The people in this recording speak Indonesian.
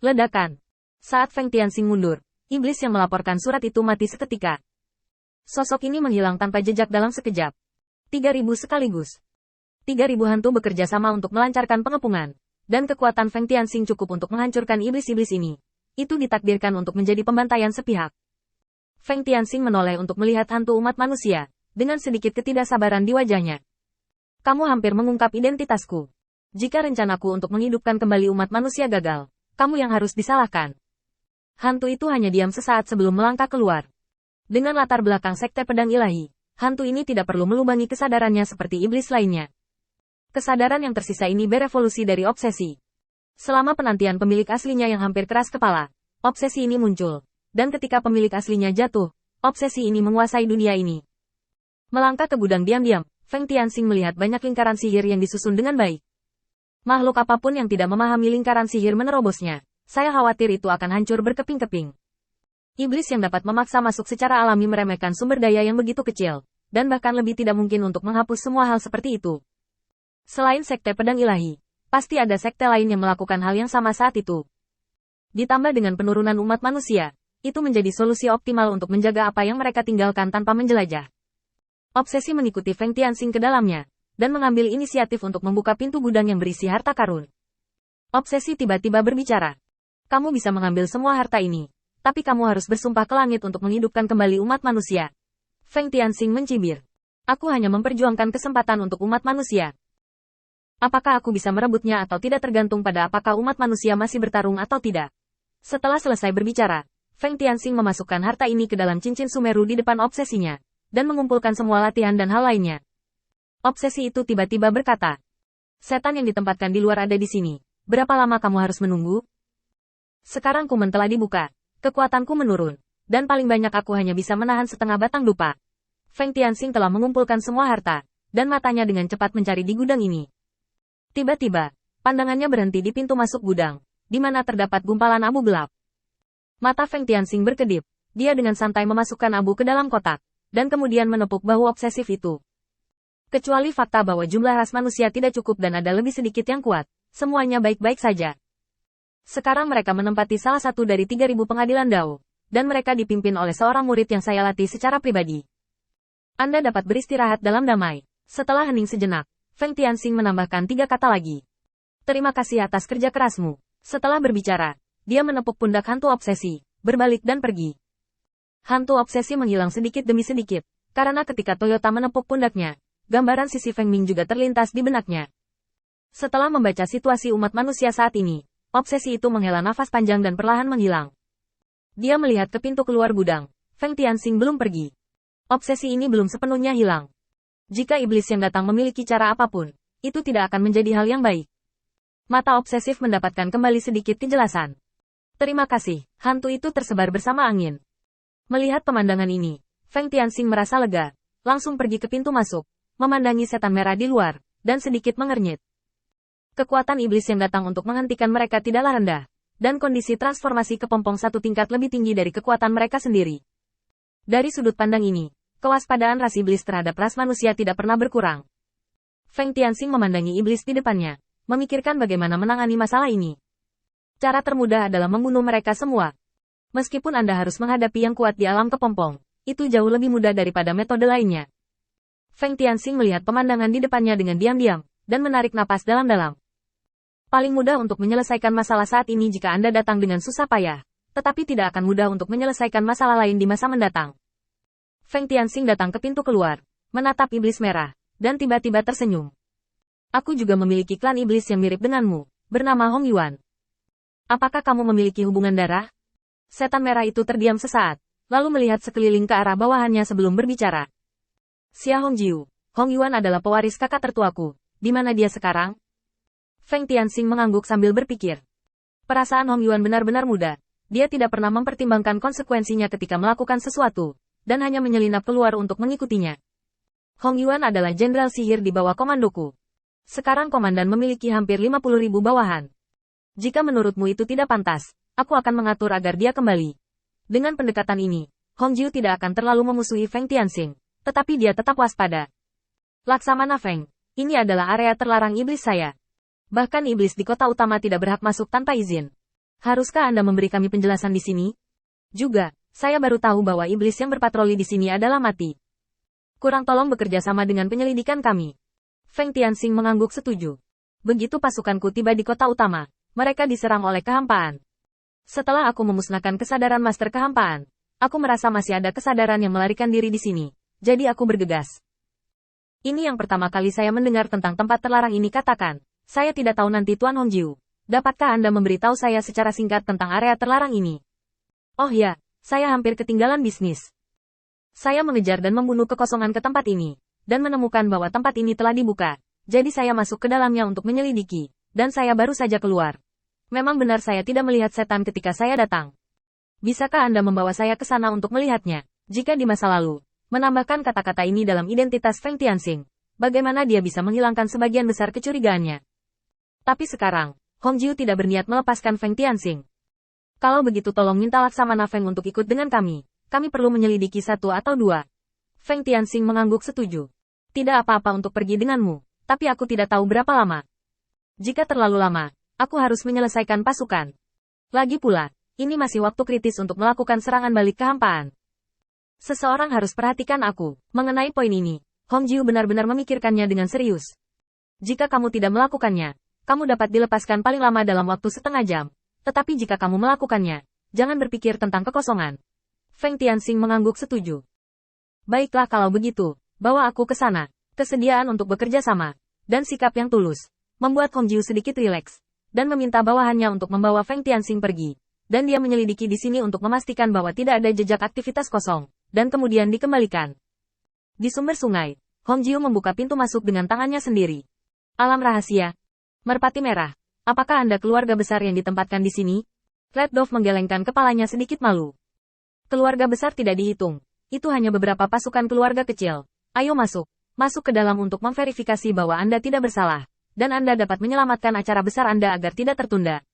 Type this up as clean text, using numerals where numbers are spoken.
Ledakan. Saat Feng Tianxing mundur, iblis yang melaporkan surat itu mati seketika. Sosok ini menghilang tanpa jejak dalam sekejap. 3.000 sekaligus. 3.000 hantu bekerja sama untuk melancarkan pengepungan. Dan kekuatan Feng Tianxing cukup untuk menghancurkan iblis-iblis ini. Itu ditakdirkan untuk menjadi pembantaian sepihak. Feng Tianxing menoleh untuk melihat hantu umat manusia, dengan sedikit ketidaksabaran di wajahnya. Kamu hampir mengungkap identitasku. Jika rencanaku untuk menghidupkan kembali umat manusia gagal, kamu yang harus disalahkan. Hantu itu hanya diam sesaat sebelum melangkah keluar. Dengan latar belakang sekte pedang ilahi, hantu ini tidak perlu melubangi kesadarannya seperti iblis lainnya. Kesadaran yang tersisa ini berevolusi dari obsesi. Selama penantian pemilik aslinya yang hampir keras kepala, obsesi ini muncul. Dan ketika pemilik aslinya jatuh, obsesi ini menguasai dunia ini. Melangkah ke gudang diam-diam, Feng Tianxing melihat banyak lingkaran sihir yang disusun dengan baik. Makhluk apapun yang tidak memahami lingkaran sihir menerobosnya. Saya khawatir itu akan hancur berkeping-keping. Iblis yang dapat memaksa masuk secara alami meremehkan sumber daya yang begitu kecil, dan bahkan lebih tidak mungkin untuk menghapus semua hal seperti itu. Selain sekte pedang ilahi, pasti ada sekte lain yang melakukan hal yang sama saat itu. Ditambah dengan penurunan umat manusia, itu menjadi solusi optimal untuk menjaga apa yang mereka tinggalkan tanpa menjelajah. Obsesi mengikuti Feng Tianxing ke dalamnya, dan mengambil inisiatif untuk membuka pintu gudang yang berisi harta karun. Obsesi tiba-tiba berbicara. Kamu bisa mengambil semua harta ini, tapi kamu harus bersumpah ke langit untuk menghidupkan kembali umat manusia. Feng Tianxing mencibir. Aku hanya memperjuangkan kesempatan untuk umat manusia. Apakah aku bisa merebutnya atau tidak tergantung pada apakah umat manusia masih bertarung atau tidak. Setelah selesai berbicara, Feng Tianxing memasukkan harta ini ke dalam cincin Sumeru di depan obsesinya, dan mengumpulkan semua latihan dan hal lainnya. Obsesi itu tiba-tiba berkata, setan yang ditempatkan di luar ada di sini. Berapa lama kamu harus menunggu? Sekarang kumen telah dibuka. Kekuatanku menurun. Dan paling banyak aku hanya bisa menahan setengah batang dupa. Feng Tianxing telah mengumpulkan semua harta. Dan matanya dengan cepat mencari di gudang ini. Tiba-tiba, pandangannya berhenti di pintu masuk gudang. Di mana terdapat gumpalan abu gelap. Mata Feng Tianxing berkedip. Dia dengan santai memasukkan abu ke dalam kotak. Dan kemudian menepuk bahu obsesif itu. Kecuali fakta bahwa jumlah ras manusia tidak cukup dan ada lebih sedikit yang kuat, semuanya baik-baik saja. Sekarang mereka menempati salah satu dari 3.000 pengadilan Dao, dan mereka dipimpin oleh seorang murid yang saya latih secara pribadi. Anda dapat beristirahat dalam damai. Setelah hening sejenak, Feng Tianxing menambahkan 3 kata lagi. Terima kasih atas kerja kerasmu. Setelah berbicara, dia menepuk pundak hantu obsesi, berbalik dan pergi. Hantu obsesi menghilang sedikit demi sedikit, karena ketika Toyota menepuk pundaknya, gambaran sisi Feng Ming juga terlintas di benaknya. Setelah membaca situasi umat manusia saat ini, obsesi itu menghela nafas panjang dan perlahan menghilang. Dia melihat ke pintu keluar gudang. Feng Tianxing belum pergi. Obsesi ini belum sepenuhnya hilang. Jika iblis yang datang memiliki cara apapun, itu tidak akan menjadi hal yang baik. Mata obsesif mendapatkan kembali sedikit kejelasan. Terima kasih, hantu itu tersebar bersama angin. Melihat pemandangan ini, Feng Tianxing merasa lega, langsung pergi ke pintu masuk. Memandangi setan merah di luar, dan sedikit mengernyit. Kekuatan iblis yang datang untuk menghentikan mereka tidaklah rendah, dan kondisi transformasi kepompong satu tingkat lebih tinggi dari kekuatan mereka sendiri. Dari sudut pandang ini, kewaspadaan ras iblis terhadap ras manusia tidak pernah berkurang. Feng Tianxing memandangi iblis di depannya, memikirkan bagaimana menangani masalah ini. Cara termudah adalah membunuh mereka semua. Meskipun Anda harus menghadapi yang kuat di alam kepompong, itu jauh lebih mudah daripada metode lainnya. Feng Tianxing melihat pemandangan di depannya dengan diam-diam, dan menarik napas dalam-dalam. Paling mudah untuk menyelesaikan masalah saat ini jika Anda datang dengan susah payah, tetapi tidak akan mudah untuk menyelesaikan masalah lain di masa mendatang. Feng Tianxing datang ke pintu keluar, menatap iblis merah, dan tiba-tiba tersenyum. Aku juga memiliki klan iblis yang mirip denganmu, bernama Hong Yuan. Apakah kamu memiliki hubungan darah? Setan merah itu terdiam sesaat, lalu melihat sekeliling ke arah bawahannya sebelum berbicara. Xia Hongjiu, Hong Yuan adalah pewaris kakak tertuaku. Di mana dia sekarang? Feng Tianxing mengangguk sambil berpikir. Perasaan Hong Yuan benar-benar muda. Dia tidak pernah mempertimbangkan konsekuensinya ketika melakukan sesuatu, dan hanya menyelinap keluar untuk mengikutinya. Hong Yuan adalah jenderal sihir di bawah komandoku. Sekarang komandan memiliki hampir 50.000 bawahan. Jika menurutmu itu tidak pantas, aku akan mengatur agar dia kembali. Dengan pendekatan ini, Hongjiu tidak akan terlalu memusuhi Feng Tianxing. Tetapi dia tetap waspada. Laksamana Feng, ini adalah area terlarang iblis saya. Bahkan iblis di kota utama tidak berhak masuk tanpa izin. Haruskah Anda memberi kami penjelasan di sini? Juga, saya baru tahu bahwa iblis yang berpatroli di sini adalah mati. Kurang tolong bekerja sama dengan penyelidikan kami. Feng Tianxing mengangguk setuju. Begitu pasukanku tiba di kota utama, mereka diserang oleh kehampaan. Setelah aku memusnahkan kesadaran Master Kehampaan, aku merasa masih ada kesadaran yang melarikan diri di sini. Jadi aku bergegas. Ini yang pertama kali saya mendengar tentang tempat terlarang ini. Katakan, saya tidak tahu nanti Tuan Hongjiu. Dapatkah Anda memberitahu saya secara singkat tentang area terlarang ini? Oh ya, saya hampir ketinggalan bisnis. Saya mengejar dan membunuh kekosongan ke tempat ini, dan menemukan bahwa tempat ini telah dibuka. Jadi saya masuk ke dalamnya untuk menyelidiki, dan saya baru saja keluar. Memang benar saya tidak melihat setan ketika saya datang. Bisakah Anda membawa saya ke sana untuk melihatnya? Jika di masa lalu, menambahkan kata-kata ini dalam identitas Feng Tianxing, bagaimana dia bisa menghilangkan sebagian besar kecurigaannya? Tapi sekarang, Hongjiu tidak berniat melepaskan Feng Tianxing. Kalau begitu tolong minta Laksamana Feng untuk ikut dengan kami. Kami perlu menyelidiki satu atau dua. Feng Tianxing mengangguk setuju. Tidak apa-apa untuk pergi denganmu, tapi aku tidak tahu berapa lama. Jika terlalu lama, aku harus menyelesaikan pasukan. Lagi pula, ini masih waktu kritis untuk melakukan serangan balik kehampaan. Seseorang harus perhatikan aku. Mengenai poin ini, Hongjiu benar-benar memikirkannya dengan serius. Jika kamu tidak melakukannya, kamu dapat dilepaskan paling lama dalam waktu setengah jam. Tetapi jika kamu melakukannya, jangan berpikir tentang kekosongan. Feng Tianxing mengangguk setuju. Baiklah kalau begitu, bawa aku ke sana. Kesediaan untuk bekerja sama, dan sikap yang tulus, membuat Hongjiu sedikit rileks, dan meminta bawahannya untuk membawa Feng Tianxing pergi. Dan dia menyelidiki di sini untuk memastikan bahwa tidak ada jejak aktivitas kosong, dan kemudian dikembalikan. Di sumber sungai, Hongjiu membuka pintu masuk dengan tangannya sendiri. Alam rahasia. Merpati merah. Apakah Anda keluarga besar yang ditempatkan di sini? Red Dove menggelengkan kepalanya sedikit malu. Keluarga besar tidak dihitung. Itu hanya beberapa pasukan keluarga kecil. Ayo masuk. Masuk ke dalam untuk memverifikasi bahwa Anda tidak bersalah. Dan Anda dapat menyelamatkan acara besar Anda agar tidak tertunda.